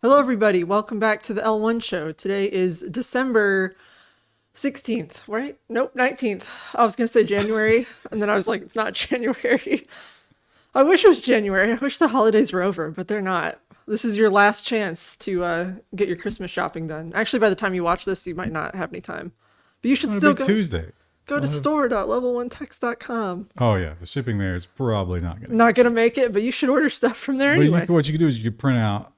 Hello, everybody. Welcome back to the L1 show. Today is December 16th, right? Nope, 19th. I was going to say January, and then I was like, it's not January. I wish it was January. I wish the holidays were over, but they're not. This is your last chance to get your Christmas shopping done. Actually, by the time you watch this, you might not have any time. But you should still go Tuesday. Go to store.level1text.com. Oh yeah, the shipping there is probably not going. Not going to make it, but you should order stuff from there anyway. What you could do is you could print out,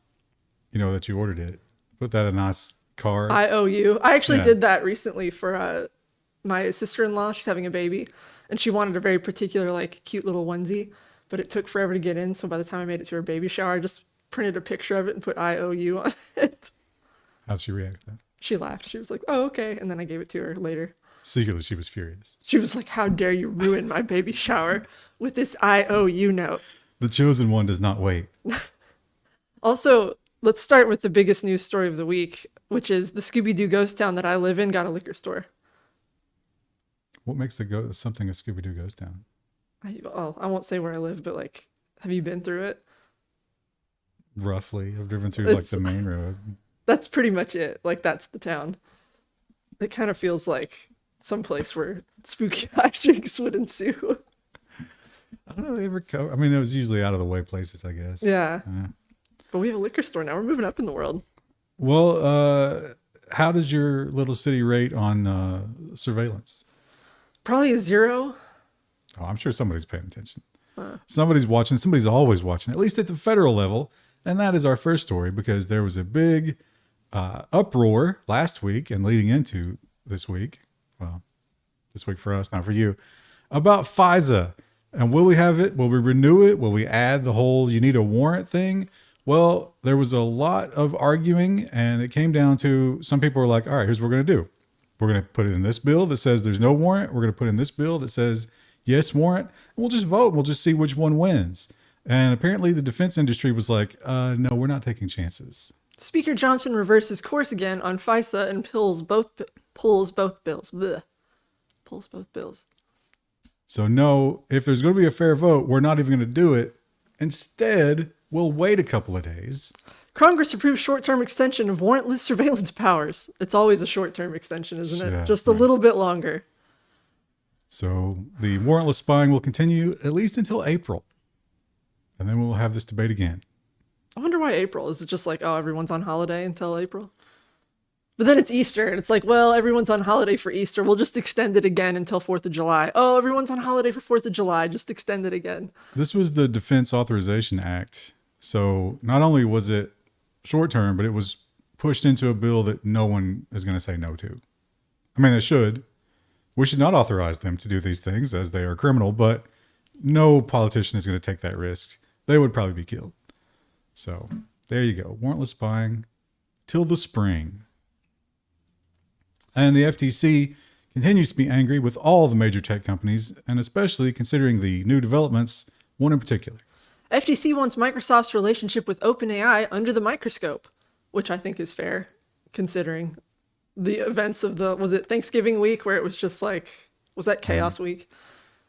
that you ordered it, put that in a nice card. I owe you. I actually did that recently for my sister-in-law. She's having a baby, and she wanted a very particular, cute little onesie, but it took forever to get in. So by the time I made it to her baby shower, I just printed a picture of it and put I owe you on it. How'd she react to that? She laughed. She was like, "Oh, okay," and then I gave it to her later. Secretly, she was furious. She was like, "How dare you ruin my baby shower with this I owe you note?" The chosen one does not wait. Also, let's start with the biggest news story of the week, which is the Scooby-Doo ghost town that I live in got a liquor store. What makes something a Scooby-Doo ghost town? I won't say where I live, but have you been through it? Roughly. I've driven through the main road. That's pretty much it. That's the town. It kind of feels like someplace where spooky hijinks would ensue. I don't know. They ever cover. I mean, it was usually out of the way places, I guess. Yeah. But we have a liquor store now. We're moving up in the world. Well, how does your little city rate on surveillance? Probably a 0. Oh, I'm sure somebody's paying attention. Somebody's watching. Somebody's always watching, at least at the federal level. And that is our first story because there was a big uproar last week and leading into this week. Well, this week for us, not for you, about FISA. And will we have it? Will we renew it? Will we add the whole you need a warrant thing? Well, there was a lot of arguing, and it came down to some people were like, all right, here's what we're going to do. We're going to put it in this bill that says there's no warrant. We're going to put in this bill that says yes, warrant. And we'll just vote. We'll just see which one wins. And apparently the defense industry was like, no, we're not taking chances. Speaker Johnson reverses course again on FISA and pulls both bills. Blech. Pulls both bills. So no, if there's going to be a fair vote, we're not even going to do it. Instead, we'll wait a couple of days. Congress approved short-term extension of warrantless surveillance powers. It's always a short-term extension, isn't it? Yeah, just a little bit longer. So the warrantless spying will continue at least until April. And then we'll have this debate again. I wonder why April. Is it just everyone's on holiday until April? But then it's Easter, and it's everyone's on holiday for Easter. We'll just extend it again until 4th of July. Oh, everyone's on holiday for 4th of July. Just extend it again. This was the Defense Authorization Act. So not only was it short term, but it was pushed into a bill that no one is going to say no to. I mean, they should. We should not authorize them to do these things as they are criminal, but no politician is going to take that risk. They would probably be killed. So there you go. Warrantless spying till the spring. And the FTC continues to be angry with all the major tech companies, and especially considering the new developments, one in particular. FTC wants Microsoft's relationship with OpenAI under the microscope, which I think is fair, considering the events of was it Thanksgiving week where it was just was that chaos week?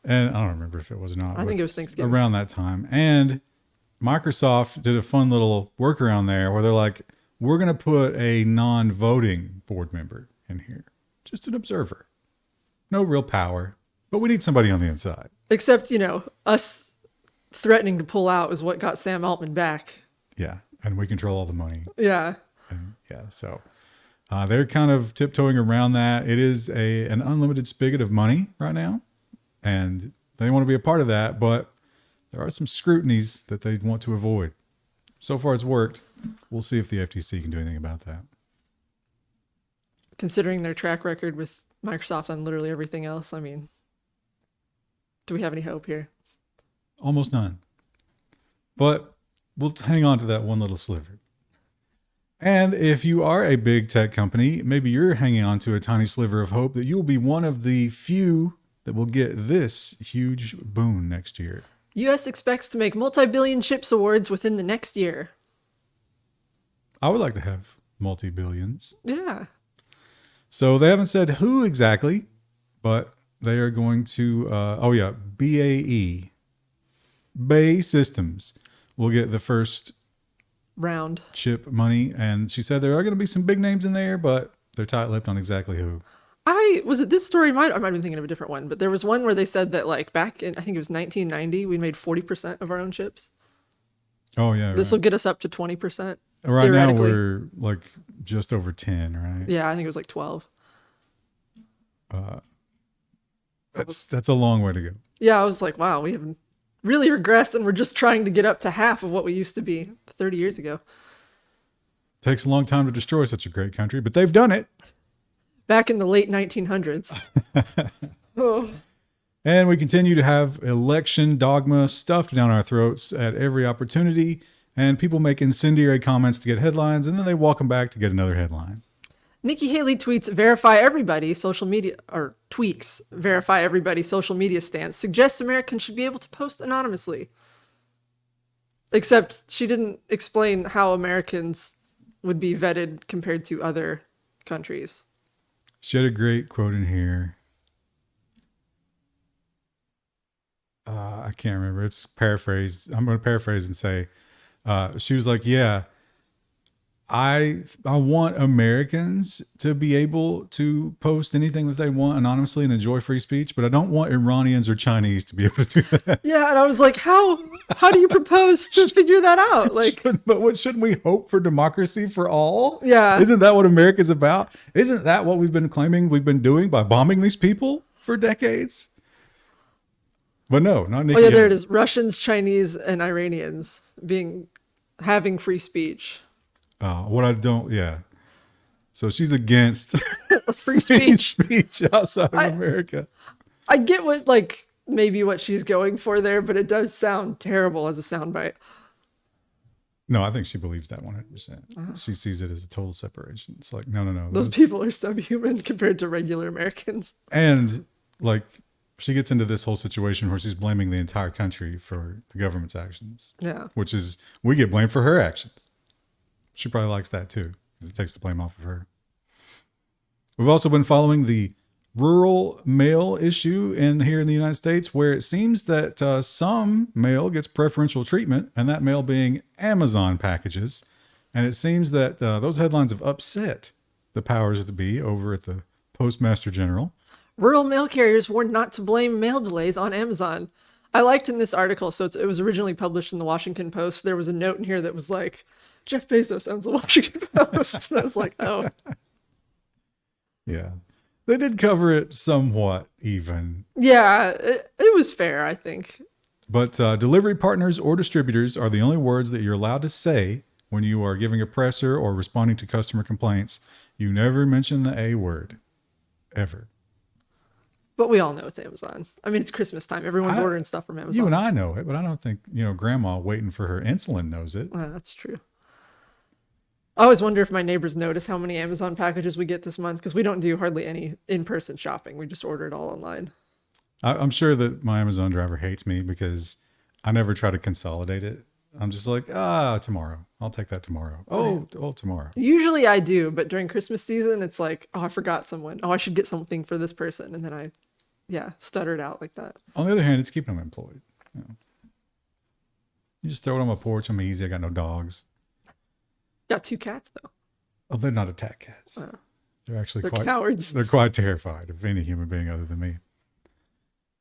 And I don't remember if it was or not. I think it was Thanksgiving. Around that time. And Microsoft did a fun little workaround there where they're like, we're going to put a non-voting board member in here. Just an observer. No real power, but we need somebody on the inside. Except, us threatening to pull out is what got Sam Altman back. Yeah, and we control all the money. Yeah. And so they're kind of tiptoeing around that. It is an unlimited spigot of money right now, and they want to be a part of that, but there are some scrutinies that they want to avoid. So far it's worked. We'll see if the FTC can do anything about that. Considering their track record with Microsoft on literally everything else, I mean, do we have any hope here? Almost none. But we'll hang on to that one little sliver. And if you are a big tech company, maybe you're hanging on to a tiny sliver of hope that you'll be one of the few that will get this huge boon next year. U.S. expects to make multi-billion chips awards within the next year. I would like to have multi-billions. Yeah. So they haven't said who exactly, but they are going to, BAE Systems will get the first round chip money. And she said there are going to be some big names in there, but they're tight-lipped on exactly who. Was it this story? I might have been thinking of a different one, but there was one where they said that like back in, I think it was 1990, we made 40% of our own chips. Oh, yeah. This will get us up to 20%. Right now we're like just over 10, right? Yeah, I think it was like 12. That's a long way to go. Yeah, I was like, wow, we haven't really regressed, and we're just trying to get up to half of what we used to be 30 years ago. Takes a long time to destroy such a great country, but they've done it. Back in the late 1900s. Oh. And we continue to have election dogma stuffed down our throats at every opportunity, and people make incendiary comments to get headlines, and then they walk them back to get another headline. Nikki Haley tweets verify everybody social media, or tweaks verify everybody social media stance, suggests Americans should be able to post anonymously. Except she didn't explain how Americans would be vetted compared to other countries. She had a great quote in here. I can't remember. It's paraphrased. I'm going to paraphrase and say, she was like, yeah, I want Americans to be able to post anything that they want anonymously and enjoy free speech, but I don't want Iranians or Chinese to be able to do that. Yeah, and I was like, how do you propose to figure that out? Like, shouldn't we hope for democracy for all? Yeah. Isn't that what America's about? Isn't that what we've been claiming we've been doing by bombing these people for decades? But no, not Nikki. Oh yeah, there it is. Russians, Chinese, and Iranians having free speech. Yeah. So she's against free speech outside of America. I get what she's going for there, but it does sound terrible as a soundbite. No, I think she believes that 100%. She sees it as a total separation. It's like, no. Those people are subhuman compared to regular Americans. And like, she gets into this whole situation where she's blaming the entire country for the government's actions. Yeah. Which is, we get blamed for her actions. She probably likes that too, because it takes the blame off of her. We've also been following the rural mail issue here in the United States, where it seems that some mail gets preferential treatment, and that mail being Amazon packages. And it seems that those headlines have upset the powers that be over at the Postmaster General. Rural mail carriers warned not to blame mail delays on Amazon. I liked in this article, so it was originally published in the Washington Post. There was a note in here that was like, Jeff Bezos owns the Washington Post. And I was like, oh. Yeah. They did cover it somewhat even. Yeah, it was fair, I think. But delivery partners or distributors are the only words that you're allowed to say when you are giving a presser or responding to customer complaints. You never mention the A word. Ever. But we all know it's Amazon. I mean, it's Christmas time. Everyone's ordering stuff from Amazon. You and I know it, but I don't think, grandma waiting for her insulin knows it. That's true. I always wonder if my neighbors notice how many Amazon packages we get this month, because we don't do hardly any in-person shopping. We just order it all online. I'm sure that my Amazon driver hates me because I never try to consolidate it. I'm just like, tomorrow. I'll take that tomorrow. Oh, tomorrow. Usually I do, but during Christmas season, it's like, I forgot someone. I should get something for this person. And then I stuttered out like that. On the other hand, it's keeping them employed. You just throw it on my porch. I'm easy. I got no dogs. Got 2 cats, though. Oh, they're not attack cats. They're cowards. They're quite terrified of any human being other than me.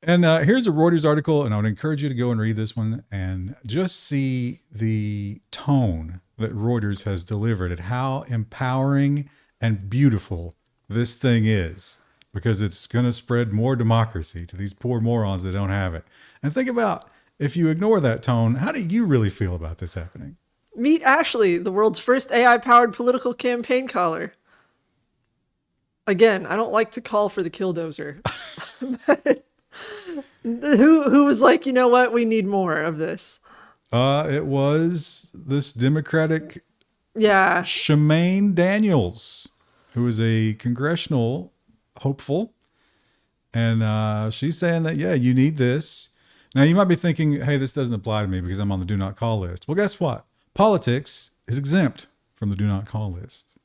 And here's a Reuters article, and I would encourage you to go and read this one and just see the tone that Reuters has delivered at how empowering and beautiful this thing is, because it's going to spread more democracy to these poor morons that don't have it. And think about, if you ignore that tone, how do you really feel about this happening? Meet Ashley, the world's first AI-powered political campaign caller. Again, I don't like to call for the killdozer. Who was like, you know what? We need more of this. It was this Democratic Yeah. Shemaine Daniels, who is a congressional hopeful. And she's saying that, yeah, you need this. Now, you might be thinking, hey, this doesn't apply to me because I'm on the do not call list. Well, guess what? Politics is exempt from the do not call list.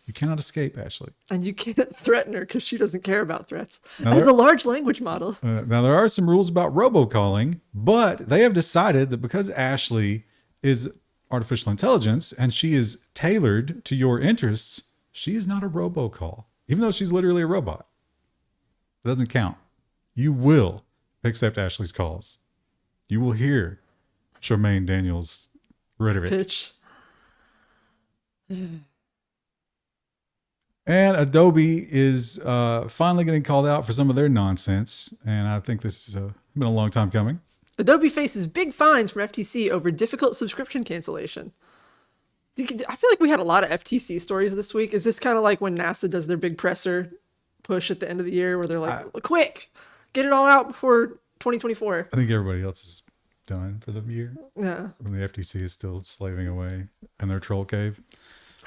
You cannot escape, Ashley. And you can't threaten her because she doesn't care about threats. Now, and the large language model. Now, there are some rules about robocalling, but they have decided that because Ashley is artificial intelligence and she is tailored to your interests, she is not a robocall, even though she's literally a robot. It doesn't count. You will accept Ashley's calls. You will hear Charmaine Daniels' rhetoric. Pitch. And Adobe is finally getting called out for some of their nonsense. And I think this has been a long time coming. Adobe faces big fines from FTC over difficult subscription cancellation. I feel like we had a lot of FTC stories this week. Is this kind of like when NASA does their big presser push at the end of the year where they're like, quick, get it all out before 2024? I think everybody else is done for the year. Yeah. When the FTC is still slaving away in their troll cave.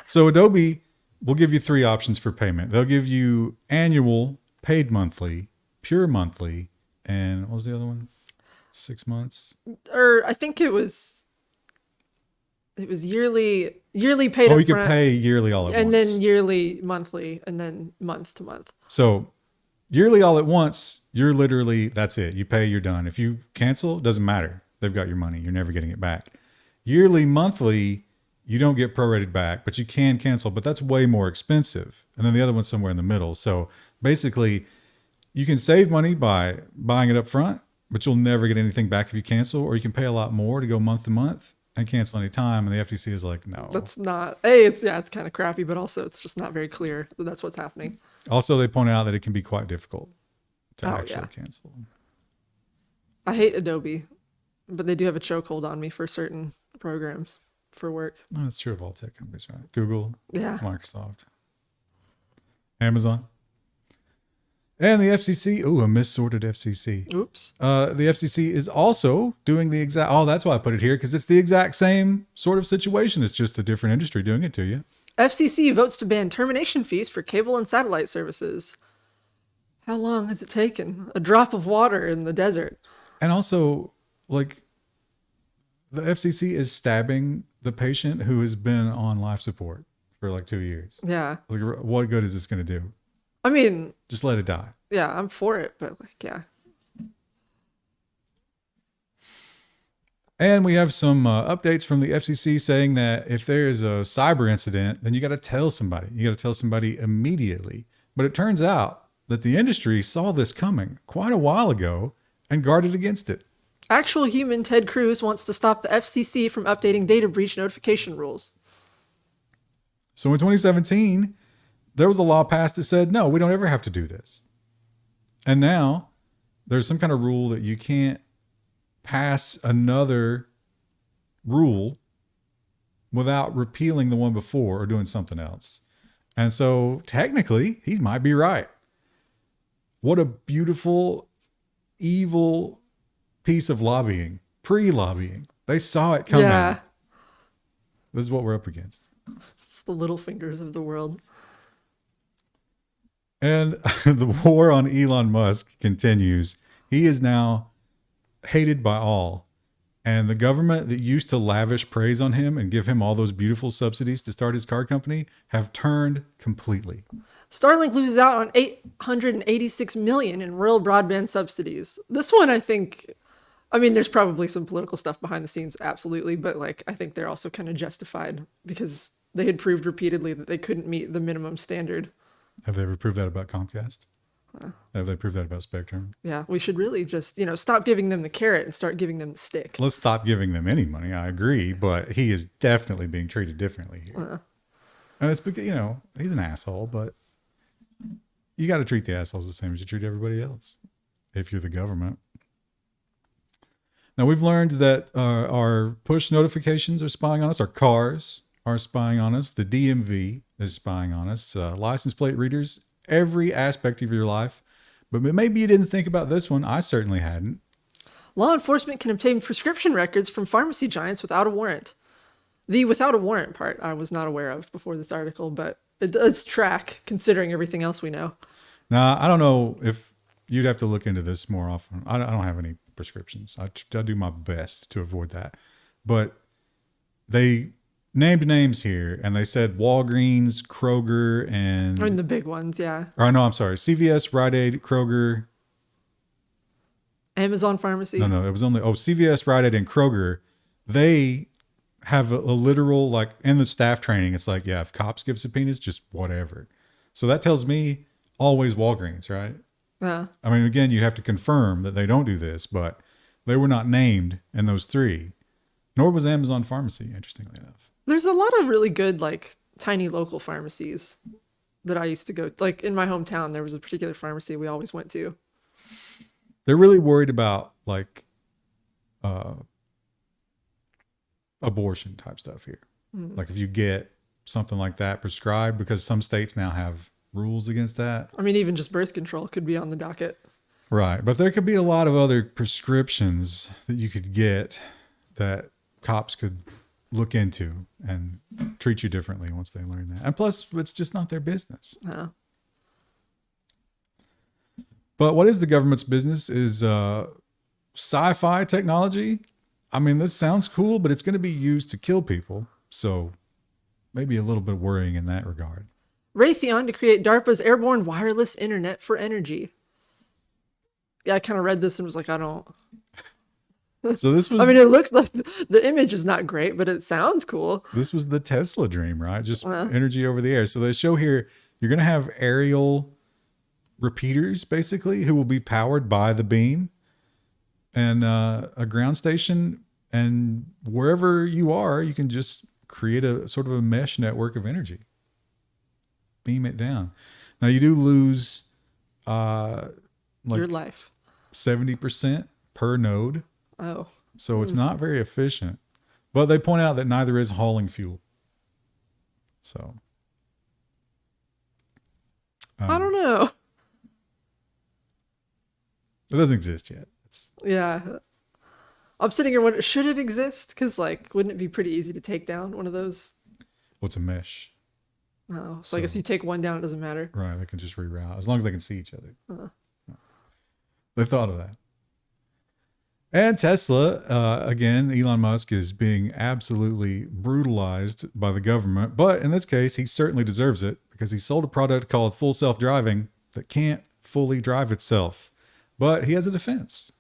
So Adobe will give you 3 options for payment. They'll give you annual, paid monthly, pure monthly, and what was the other one? 6 months? Or I think it was yearly paid Oh, up you could front, pay yearly all at once. and then yearly monthly, and then month to month. So yearly all at once, you're literally, that's it. You pay, you're done. If you cancel, it doesn't matter. They've got your money. You're never getting it back. Yearly, monthly, you don't get prorated back, but you can cancel, but that's way more expensive. And then the other one's somewhere in the middle. So basically, you can save money by buying it up front, but you'll never get anything back if you cancel, or you can pay a lot more to go month to month and cancel any time. And the FTC is like, no. That's not, it's kind of crappy, but also it's just not very clear that that's what's happening. Also, they point out that it can be quite difficult to actually cancel. I hate Adobe, but they do have a chokehold on me for certain programs for work. No, that's true of all tech companies, right? Google, Yeah. Microsoft, Amazon. And the FCC, a missorted FCC. Oops. The FCC is also doing the exact, that's why I put it here, because it's the exact same sort of situation. It's just a different industry doing it to you. FCC votes to ban termination fees for cable and satellite services. How long has it taken? A drop of water in the desert. And also, like, the FCC is stabbing the patient who has been on life support for like 2 years. Yeah. Like, what good is this going to do? I mean, Just let it die. yeah, I'm for it, but like, yeah. And we have some updates from the FCC saying that if there is a cyber incident, then you got to tell somebody. You got to tell somebody immediately. But it turns out that the industry saw this coming quite a while ago and guarded against it. Actual human Ted Cruz wants to stop the FCC from updating data breach notification rules. So in 2017, there was a law passed that said, no, we don't ever have to do this. And now there's some kind of rule that you can't pass another rule without repealing the one before or doing something else. And so technically, he might be right. What a beautiful, evil piece of lobbying, pre-lobbying. They saw it coming. Yeah. This is what we're up against. It's the little fingers of the world. And the war on Elon Musk continues. He is now hated by all. And the government that used to lavish praise on him and give him all those beautiful subsidies to start his car company have turned completely. Starlink loses out on $886 million in rural broadband subsidies. This one, I think, I mean, there's probably some political stuff behind the scenes, absolutely, but like, I think they're also kind of justified because they had proved repeatedly that they couldn't meet the minimum standard. Have they ever proved that about Comcast? Have they proved that about Spectrum? Yeah, we should really just, stop giving them the carrot and start giving them the stick. Let's stop giving them any money. I agree, but he is definitely being treated differently here. And it's because, he's an asshole, but you got to treat the assholes the same as you treat everybody else if you're the government. Now, we've learned that our push notifications are spying on us. Our cars are spying on us. The DMV is spying on us. License plate readers, every aspect of your life. But maybe you didn't think about this one. I certainly hadn't. Law enforcement can obtain prescription records from pharmacy giants without a warrant. The without a warrant part I was not aware of before this article, but it does track considering everything else we know. Now, I don't know if you'd have to look into this more often. I don't have any prescriptions. I do my best to avoid that. But they named names here, and they said Walgreens, Kroger, and... I mean, the big ones, yeah. Or no, I'm sorry. CVS, Rite Aid, Kroger. Amazon Pharmacy. No, it was only... CVS, Rite Aid, and Kroger, they have a literal, like in the staff training, it's like, yeah, if cops give subpoenas, just whatever. So that tells me always Walgreens, right? Yeah. I mean, again, you have to confirm that they don't do this, but they were not named in those three, nor was Amazon Pharmacy, interestingly enough. There's a lot of really good, like, tiny local pharmacies that I used to go. Like, in my hometown, there was a particular pharmacy we always went to. They're really worried about, like, abortion type stuff here. Like if you get something like that prescribed, because some states now have rules against that. I mean, even just birth control could be on the docket. Right. But there could be a lot of other prescriptions that you could get that cops could look into and treat you differently once they learn that. And plus, it's just not their business. Yeah. But what is the government's business is sci-fi technology. I mean, this sounds cool, but it's going to be used to kill people. So maybe a little bit worrying in that regard. Raytheon to create DARPA's airborne wireless internet for energy. Yeah, I kind of read this and was like, I don't. So this was. I mean, it looks like the image is not great, but it sounds cool. This was the Tesla dream, right? Just energy over the air. So they show here, you're going to have aerial repeaters, basically, who will be powered by the beam, and a ground station. And wherever you are, you can just create a sort of a mesh network of energy. Beam it down. Now, you do lose like Your life. 70% per node. Oh. So it's not very efficient. But they point out that neither is hauling fuel. So. I don't know. It doesn't exist yet. Yeah. I'm sitting here wondering, should it exist? Because, like, wouldn't it be pretty easy to take down one of those? What's a mesh? Oh, so I guess you take one down, it doesn't matter. Right, they can just reroute as long as they can see each other. They thought of that. And Tesla, again, Elon Musk is being absolutely brutalized by the government. But in this case, he certainly deserves it because he sold a product called full self-driving that can't fully drive itself. But he has a defense.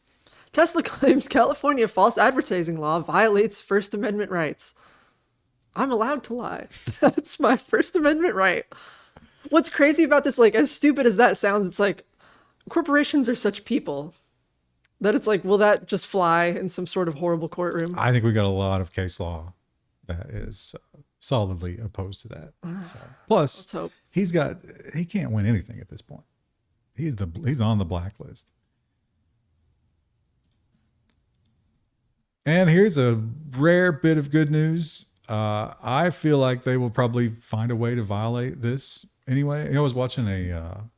Tesla claims California false advertising law violates First Amendment rights. I'm allowed to lie. That's my First Amendment right. What's crazy about this, like, as stupid as that sounds, it's like corporations are such people that it's like, will that just fly in some sort of horrible courtroom? I think we got a lot of case law that is solidly opposed to that. So, plus, Let's hope. he can't win anything at this point. He's on the blacklist. And here's a rare bit of good news. I feel like they will probably find a way to violate this anyway. I was watching a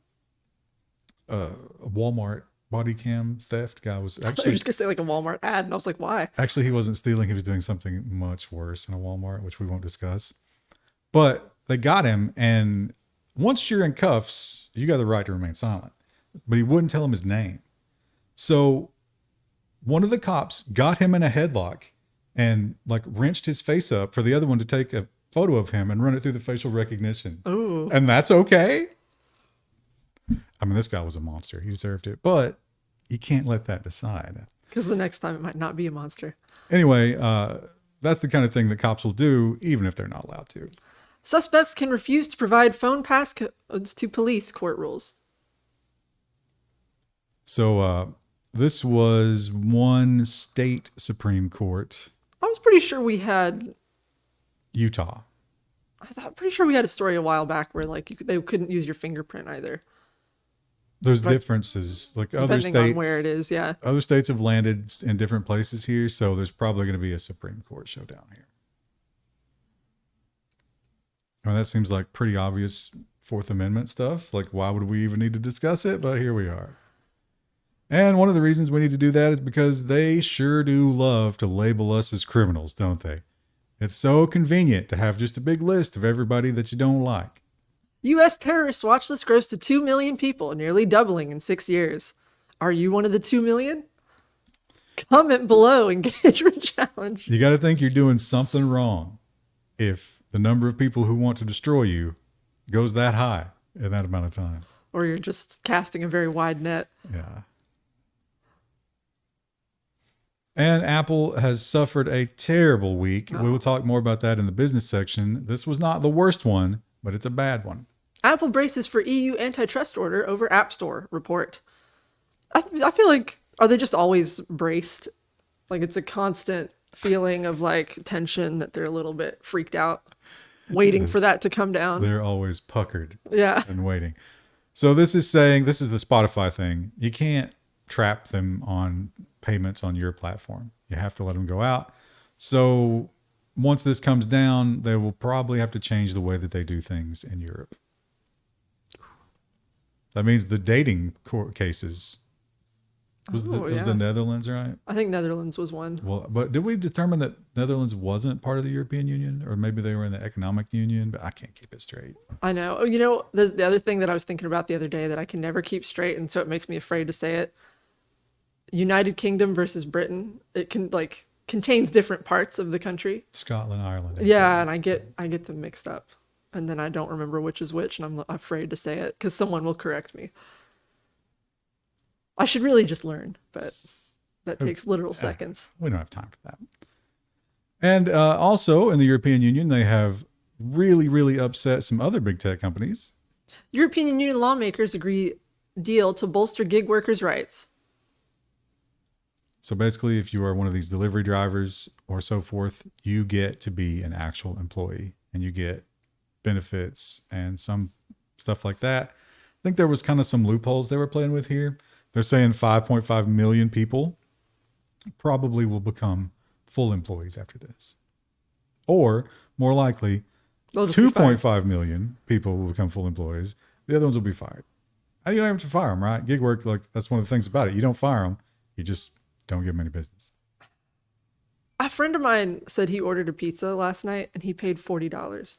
Walmart body cam theft. Guy was I was actually just gonna say like a Walmart ad, and I was like, why? actually he wasn't stealing. He was doing something much worse in a Walmart, which we won't discuss. But they got him, and once you're in cuffs, you got the right to remain silent. But he wouldn't tell him his name. So one of the cops got him in a headlock and like wrenched his face up for the other one to take a photo of him and run it through the facial recognition. Ooh. And that's okay. I mean, this guy was a monster. He deserved it, but you can't let that decide. Because the next time it might not be a monster. Anyway, that's the kind of thing that cops will do, even if they're not allowed to. Suspects can refuse to provide phone passcodes to police, court rules. So this was one state Supreme Court, I was pretty sure we had. Utah. Pretty sure we had a story a while back where like they couldn't use your fingerprint either. There's differences, like other Depending states. on where it is, yeah. Other states have landed in different places here, so there's probably going to be a Supreme Court showdown here. I mean, that seems like pretty obvious Fourth Amendment stuff. Like, why would we even need to discuss it? But here we are. And one of the reasons we need to do that is because they sure do love to label us as criminals, don't they? It's so convenient to have just a big list of everybody that you don't like. U.S. terrorist watch list grows to 2 million people, nearly doubling in 6 years. Are you one of the 2 million? Comment below, engagement challenge. You got to think you're doing something wrong if the number of people who want to destroy you goes that high in that amount of time. Or you're just casting a very wide net. Yeah. And Apple has suffered a terrible week. We will talk more about that in the business section. This was not the worst one, but it's a bad one. Apple braces for EU antitrust order over App Store report. I feel like, are they just always braced? Like it's a constant feeling of like tension that they're a little bit freaked out, waiting for that to come down. They're always puckered Yeah. and waiting. So this is saying, this is the Spotify thing. You can't trap them on payments on your platform. You have to let them go out. So once this comes down, they will probably have to change the way that they do things in Europe. That means the dating court cases was the Netherlands, right? I think Netherlands was one. Well, but did we determine that Netherlands wasn't part of the European Union, or maybe they were in the Economic Union? But I can't keep it straight. I know. Oh, you know, there's the other thing that I was thinking about the other day that I can never keep straight, and so it makes me afraid to say it. United Kingdom versus Britain. It contains different parts of the country. Scotland, Ireland. Yeah, and I get them mixed up, and then I don't remember which is which, and I'm afraid to say it because someone will correct me. I should really just learn, but that takes literal seconds. We don't have time for that. And also in the European Union, they have really, really upset some other big tech companies. European Union lawmakers agree deal to bolster gig workers' rights. So basically, if you are one of these delivery drivers or so forth, you get to be an actual employee and you get benefits and some stuff like that. I think there was kind of some loopholes they were playing with here. They're saying 5.5 million people probably will become full employees after this. Or more likely, 2.5 million people will become full employees. The other ones will be fired. You don't have to fire them, right? Gig work, like that's one of the things about it. You don't fire them. You just don't give them any business. A friend of mine said he ordered a pizza last night and he paid $40.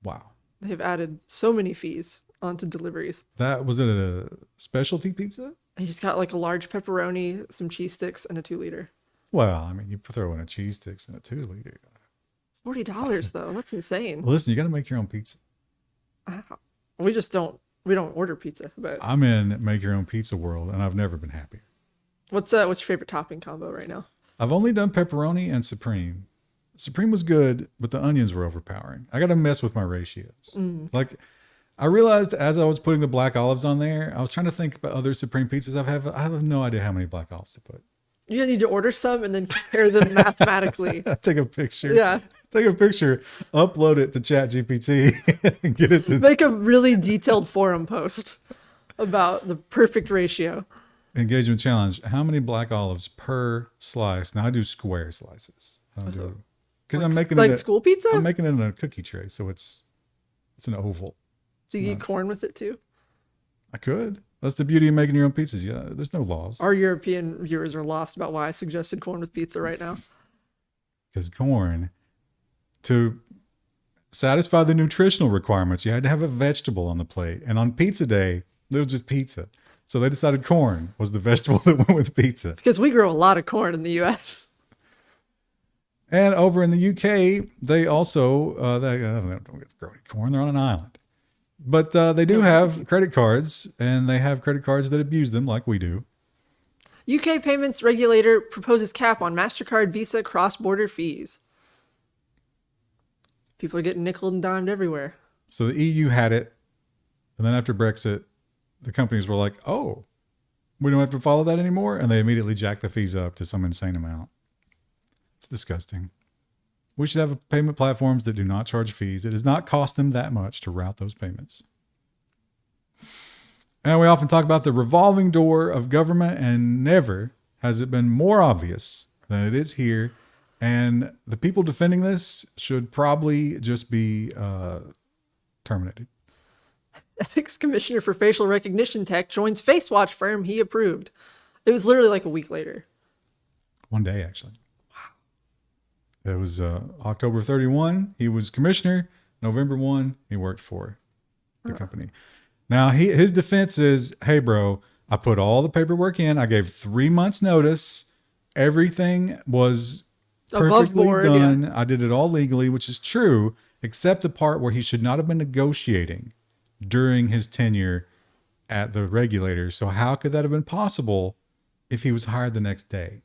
Wow. They've added so many fees onto deliveries. That was it a specialty pizza? He just got like a large pepperoni, some cheese sticks, and a 2-liter. Well, I mean, you throw in a cheese sticks and a 2-liter. $40 though. That's insane. Listen, you got to make your own pizza. We don't order pizza, but I'm in make your own pizza world, and I've never been happier. what's your favorite topping combo right now? I've only done pepperoni and supreme. Supreme was good, but the onions were overpowering. I got to mess with my ratios. Like, I realized as I was putting the black olives on there, I was trying to think about other supreme pizzas I have no idea how many black olives to put. You need to order some and then compare them mathematically. Take a picture. Yeah. Take a picture, upload it to ChatGPT, and get it to Make a really detailed forum post about the perfect ratio. engagement challenge. How many black olives per slice? Now I do square slices. I don't do because I'm making like it school pizza. I'm making it in a cookie tray, so it's an oval. Do you eat corn with it too? I could. That's the beauty of making your own pizzas. Yeah, there's no laws. Our European viewers are lost about why I suggested corn with pizza right now. Because corn, to satisfy the nutritional requirements, you had to have a vegetable on the plate. And on pizza day, there was just pizza. So they decided corn was the vegetable that went with pizza. Because we grow a lot of corn in the U.S. And over in the UK, they also, they don't grow any corn. They're on an island. But they do have credit cards, and they have credit cards that abuse them like we do. UK payments regulator proposes cap on Mastercard Visa cross-border fees. People are getting nickel and dimed everywhere. So the EU had it. And then after Brexit, the companies were like, oh, we don't have to follow that anymore. And they immediately jacked the fees up to some insane amount. It's disgusting. We should have payment platforms that do not charge fees. It does not cost them that much to route those payments. And we often talk about the revolving door of government, and never has it been more obvious than it is here. And the people defending this should probably just be terminated. Ethics Commissioner for Facial Recognition Tech joins Facewatch firm he approved. It was literally like a week later. One day, actually. It was October 31. He was commissioner. November 1, he worked for the company. Now, his defense is, hey, bro, I put all the paperwork in. I gave 3 months notice. Everything was perfectly done. Yeah. I did it all legally, which is true, except the part where he should not have been negotiating during his tenure at the regulator. So how could that have been possible if he was hired the next day?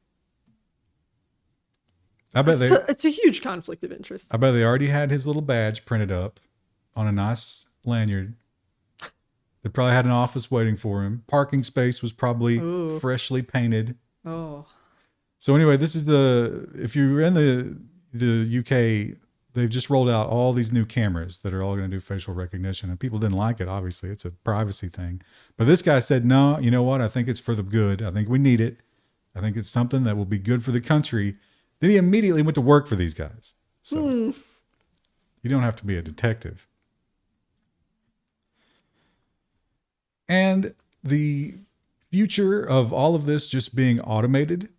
I bet It's a huge conflict of interest. I bet they already had his little badge printed up on a nice lanyard. They probably had an office waiting for him. Parking space was probably freshly painted. Oh. So anyway, this is if you're in the UK, they've just rolled out all these new cameras that are all going to do facial recognition, and people didn't like it. Obviously, it's a privacy thing. But this guy said, "No, you know what? I think it's for the good. I think we need it. I think it's something that will be good for the country." Then he immediately went to work for these guys. So you don't have to be a detective. And the future of all of this just being automated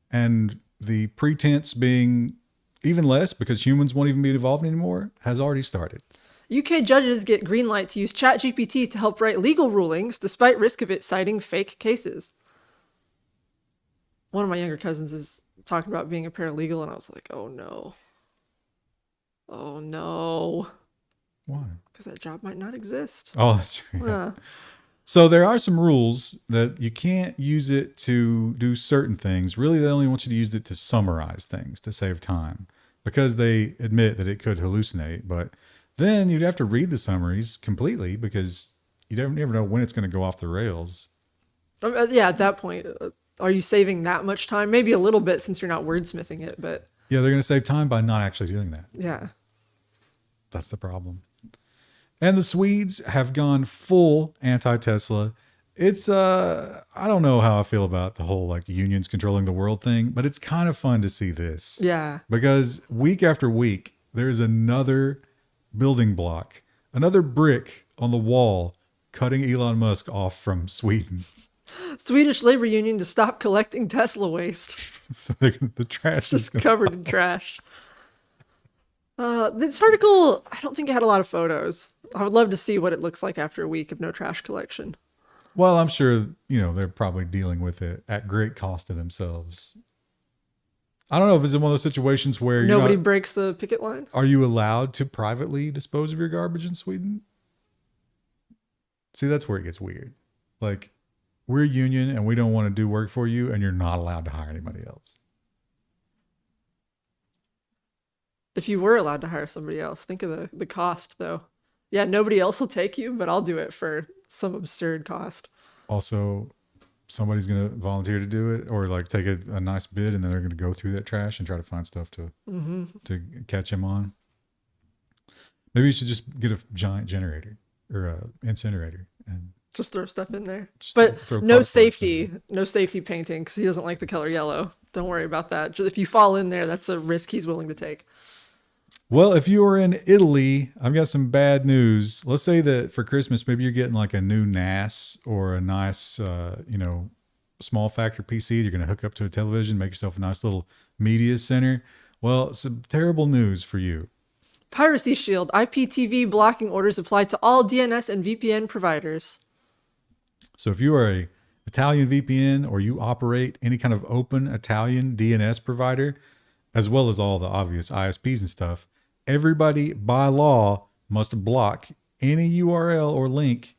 and the pretense being even less because humans won't even be involved anymore has already started. UK judges get green light to use ChatGPT to help write legal rulings despite risk of it citing fake cases. One of my younger cousins is talking about being a paralegal, and I was like, oh no. Oh no. Why? Because that job might not exist. Oh, that's true. Yeah. So there are some rules that you can't use it to do certain things. Really, they only want you to use it to summarize things to save time because they admit that it could hallucinate. But then you'd have to read the summaries completely because you never know when it's going to go off the rails. Yeah, at that point, are you saving that much time? Maybe a little bit since you're not wordsmithing it, but... Yeah, they're going to save time by not actually doing that. Yeah. That's the problem. And the Swedes have gone full anti-Tesla. It's, I don't know how I feel about the whole like unions controlling the world thing, but it's kind of fun to see this. Yeah. Because week after week, there's another building block, another brick on the wall cutting Elon Musk off from Sweden. Swedish labor union to stop collecting Tesla waste. So the trash is just covered in trash. This article, I don't think it had a lot of photos. I would love to see what it looks like after a week of no trash collection. Well, I'm sure, they're probably dealing with it at great cost to themselves. I don't know if it's in one of those situations where nobody breaks the picket line. Are you allowed to privately dispose of your garbage in Sweden? See, that's where it gets weird. Like, we're a union and we don't want to do work for you, and you're not allowed to hire anybody else. If you were allowed to hire somebody else, think of the cost, though. Yeah, nobody else will take you, but I'll do it for some absurd cost. Also, somebody's going to volunteer to do it or like take a nice bid, and then they're going to go through that trash and try to find stuff to catch him on. Maybe you should just get a giant generator or a incinerator and just throw stuff in there. But no safety painting because he doesn't like the color yellow. Don't worry about that. If you fall in there, that's a risk he's willing to take. Well, if you are in Italy, I've got some bad news. Let's say that for Christmas, maybe you're getting like a new NAS or a nice, small factor PC. You're going to hook up to a television, make yourself a nice little media center. Well, some terrible news for you. Piracy Shield, IPTV blocking orders apply to all DNS and VPN providers. So if you are a Italian VPN or you operate any kind of open Italian DNS provider, as well as all the obvious ISPs and stuff, everybody by law must block any URL or link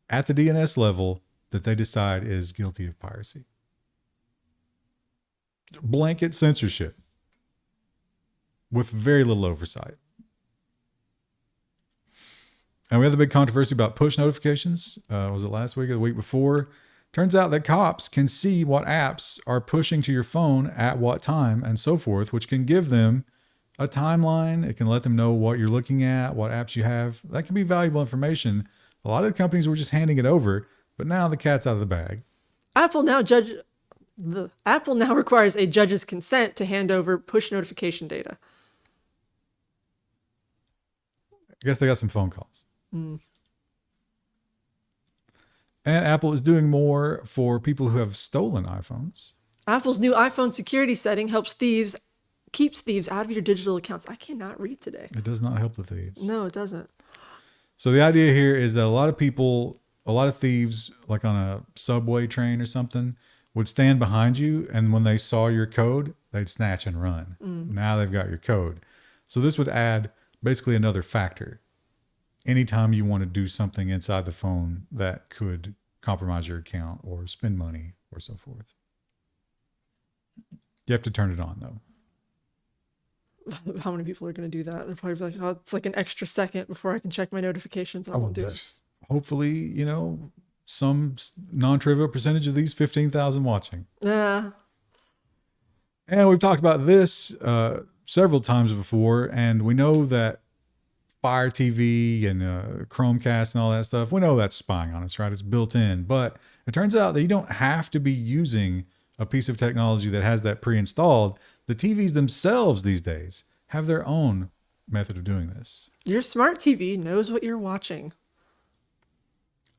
at the DNS level that they decide is guilty of piracy. Blanket censorship with very little oversight. And we had the big controversy about push notifications. Was it last week or the week before? Turns out that cops can see what apps are pushing to your phone at what time and so forth, which can give them a timeline. It can let them know what you're looking at, what apps you have. That can be valuable information. A lot of the companies were just handing it over, but now the cat's out of the bag. Apple now requires a judge's consent to hand over push notification data. I guess they got some phone calls. And Apple is doing more for people who have stolen iPhones. Apple's new iPhone security setting keeps thieves out of your digital accounts. I cannot read today. It does not help the thieves. No, it doesn't. So the idea here is that a lot of thieves, like on a subway train or something, would stand behind you, and when they saw your code, they'd snatch and run. Now they've got your code. So this would add basically another factor. Anytime you want to do something inside the phone that could compromise your account or spend money or so forth. You have to turn it on, though. How many people are going to do that? They're probably like, oh, it's like an extra second before I can check my notifications. I won't do it. Hopefully, some non-trivial percentage of these 15,000 watching. Yeah. And we've talked about this several times before, and we know that Fire TV and Chromecast and all that stuff, we know that's spying on us, right? It's built in. But it turns out that you don't have to be using a piece of technology that has that pre-installed. The TVs themselves these days have their own method of doing this. Your smart TV knows what you're watching.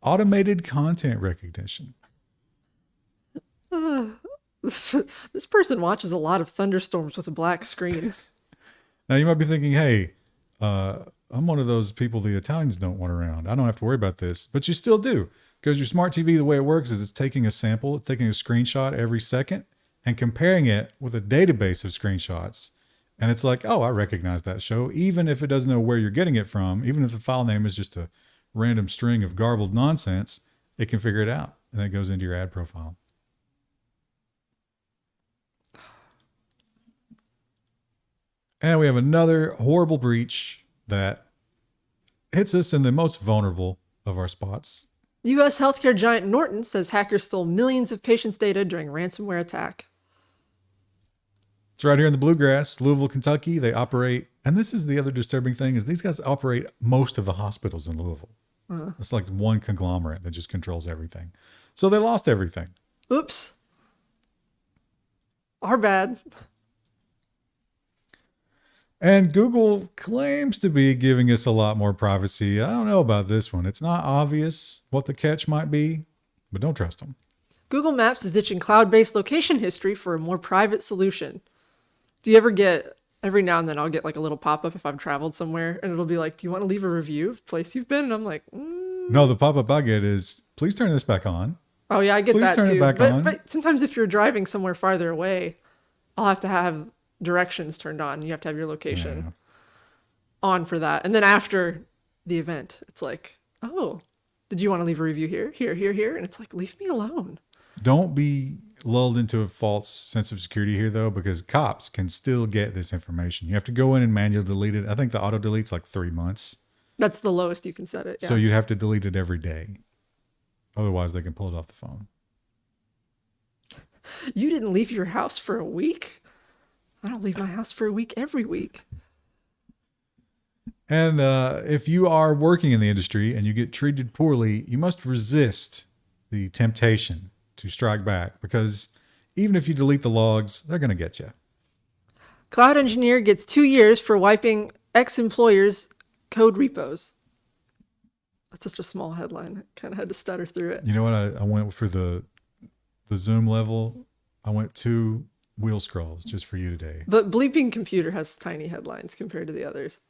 Automated content recognition. This person watches a lot of thunderstorms with a black screen. Now you might be thinking, hey, I'm one of those people the Italians don't want around. I don't have to worry about this, but you still do, because your smart TV, the way it works is it's taking a sample, it's taking a screenshot every second and comparing it with a database of screenshots. And it's like, oh, I recognize that show, even if it doesn't know where you're getting it from, even if the file name is just a random string of garbled nonsense, it can figure it out. And it goes into your ad profile. And we have another horrible breach that hits us in the most vulnerable of our spots. U.S. healthcare giant Norton says hackers stole millions of patients' data during a ransomware attack. It's right here in the Bluegrass, Louisville, Kentucky. They operate, and this is the other disturbing thing, is these guys operate most of the hospitals in Louisville. It's like one conglomerate that just controls everything. So they lost everything. Oops. Our bad. And Google claims to be giving us a lot more privacy. I don't know about this one. It's not obvious what the catch might be, but don't trust them. Google Maps is ditching cloud-based location history for a more private solution. Do you ever get, every now and then I'll get like a little pop-up if I've traveled somewhere and it'll be like, do you want to leave a review of the place you've been? And I'm like, No, the pop-up I get is, please turn this back on. Oh yeah, I get Please that turn too. it back on. But sometimes if you're driving somewhere farther away, I'll have to have directions turned on. You have to have your location on for that. And then after the event, it's like, oh, did you want to leave a review here, here, here, here? And it's like, leave me alone. Don't be lulled into a false sense of security here, though, because cops can still get this information. You have to go in and manually delete it. I think the auto delete's like 3 months. That's the lowest you can set it. Yeah. So you'd have to delete it every day. Otherwise, they can pull it off the phone. You didn't leave your house for a week? I don't leave my house for a week every week. And if you are working in the industry and you get treated poorly, you must resist the temptation to strike back, because even if you delete the logs, they're going to get you. Cloud engineer gets 2 years for wiping ex-employer's code repos. That's such a small headline. I kind of had to stutter through it. You know what? I went for the Zoom level. I went 2 wheel scrolls just for you today. But Bleeping Computer has tiny headlines compared to the others.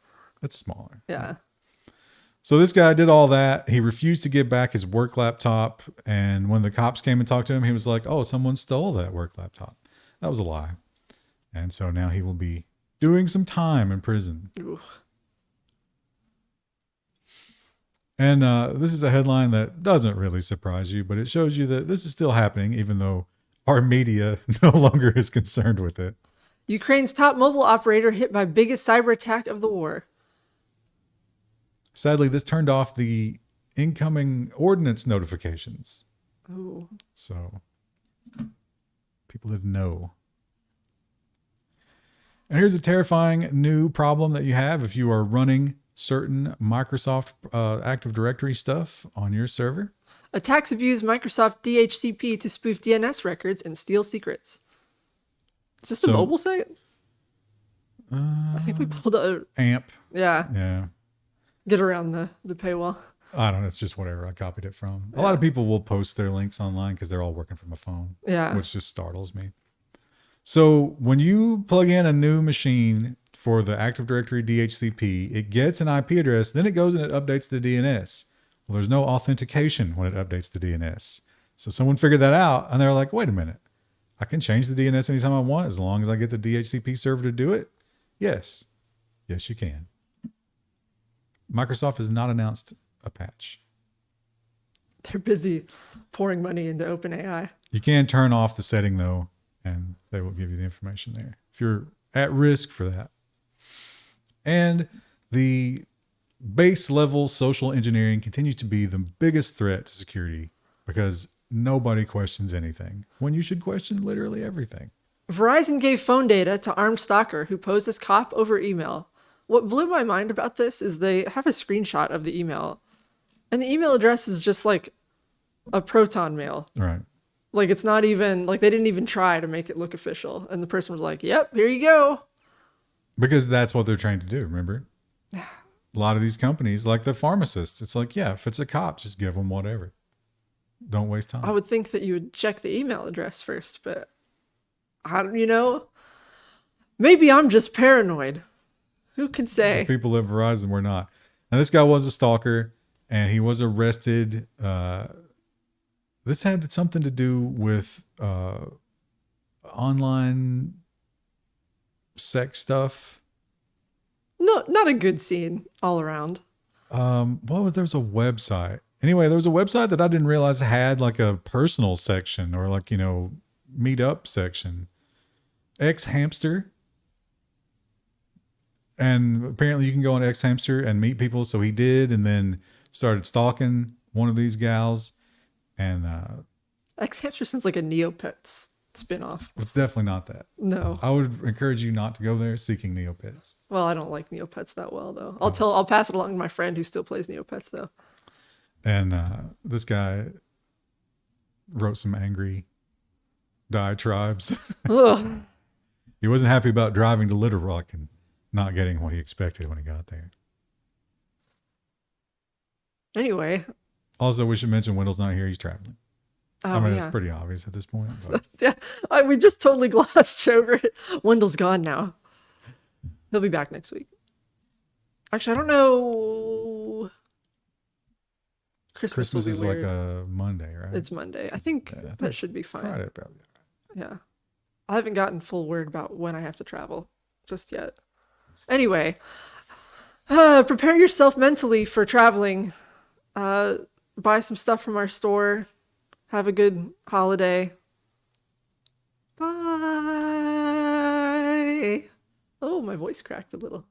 It's smaller. Yeah. So this guy did all that. He refused to give back his work laptop. And when the cops came and talked to him, he was like, oh, someone stole that work laptop. That was a lie. And so now he will be doing some time in prison. Ooh. And this is a headline that doesn't really surprise you, but it shows you that this is still happening, even though our media no longer is concerned with it. Ukraine's top mobile operator hit by biggest cyber attack of the war. Sadly, this turned off the incoming ordnance notifications. Oh. So people didn't know. And here's a terrifying new problem that you have if you are running certain Microsoft Active Directory stuff on your server. Attacks abuse Microsoft DHCP to spoof DNS records and steal secrets. Is this a mobile site? I think we pulled a AMP. Yeah. Yeah. Get around the paywall. I don't know. It's just whatever I copied it from. A lot of people will post their links online because they're all working from a phone. Yeah. Which just startles me. So when you plug in a new machine for the Active Directory DHCP, it gets an IP address, then it goes and it updates the DNS. Well, there's no authentication when it updates the DNS. So someone figured that out and they're like, wait a minute. I can change the DNS anytime I want as long as I get the DHCP server to do it? Yes. Yes, you can. Microsoft has not announced a patch. They're busy pouring money into OpenAI. You can turn off the setting, though, and they will give you the information there if you're at risk for that. And the base level social engineering continues to be the biggest threat to security because nobody questions anything when you should question literally everything. Verizon gave phone data to armed stalker who posed as cop over email. What blew my mind about this is they have a screenshot of the email, and the email address is just like a Proton mail. Right. Like, it's not even, like, they didn't even try to make it look official. And the person was like, yep, here you go. Because that's what they're trying to do, remember? A lot of these companies, like the pharmacists, it's like, yeah, if it's a cop, just give them whatever. Don't waste time. I would think that you would check the email address first, but I don't, you know, maybe I'm just paranoid. Who can say? The people at Verizon were not. Now, this guy was a stalker, and he was arrested. This had something to do with online sex stuff. No, not a good scene all around. There's a website. Anyway, there was a website that I didn't realize had like a personal section or like, meet up section. X Hamster. And apparently you can go on X Hamster and meet people. So he did, and then started stalking one of these gals. And X Hamster sounds like a Neopets spinoff. it's definitely not that. No. I would encourage you not to go there seeking Neopets. Well, I don't like Neopets that well, though. I'll pass it along to my friend who still plays Neopets, though. And this guy wrote some angry diatribes. Ugh. He wasn't happy about driving to Little Rock and not getting what he expected when he got there. Anyway. Also, we should mention Wendell's not here. He's traveling. Oh, I mean, yeah. it's pretty obvious at this point. But Yeah, we just totally glossed over it. Wendell's gone now. He'll be back next week. Actually, I don't know. Christmas will be is weird. like a Monday, right? It's Monday. I think that should be fine. Friday, probably. Yeah. I haven't gotten full word about when I have to travel just yet. Anyway, prepare yourself mentally for traveling. Buy some stuff from our store. Have a good holiday. Bye. Oh, my voice cracked a little.